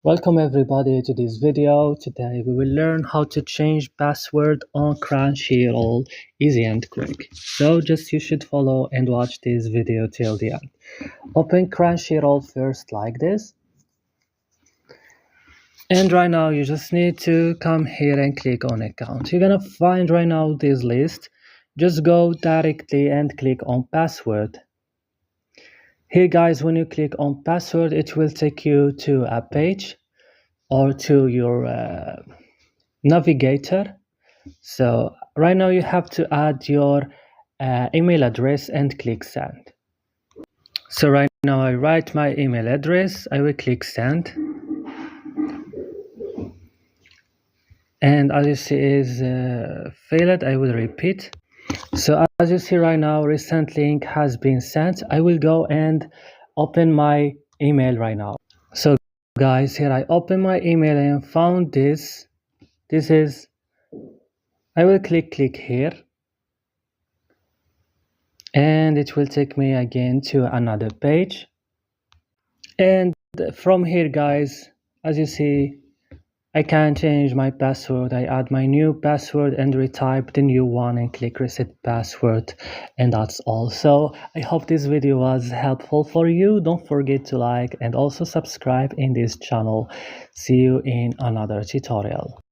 Welcome everybody to this video. Today we will learn how to change password on Crunchyroll, easy and quick. So just you should follow and watch this video till the end. Open Crunchyroll first like this. And right now you just need to come here and click on account. You're gonna find right now this list. Just go directly and click on password. Here guys, when you click on password, it will take you to a page or to your navigator. So right now you have to add your email address and click send. So right now I write my email address, I will click send, and as you see is failed. I will repeat. So as you see right now, recent link has been sent. I will go and open my email right now. So guys, here I open my email and found this is, I will click here, and it will take me again to another page. And from here guys, as you see, I can change my password. I add my new password and retype the new one and click reset password, and that's all. So I hope this video was helpful for you. Don't forget to like and also subscribe in this channel. See you in another tutorial.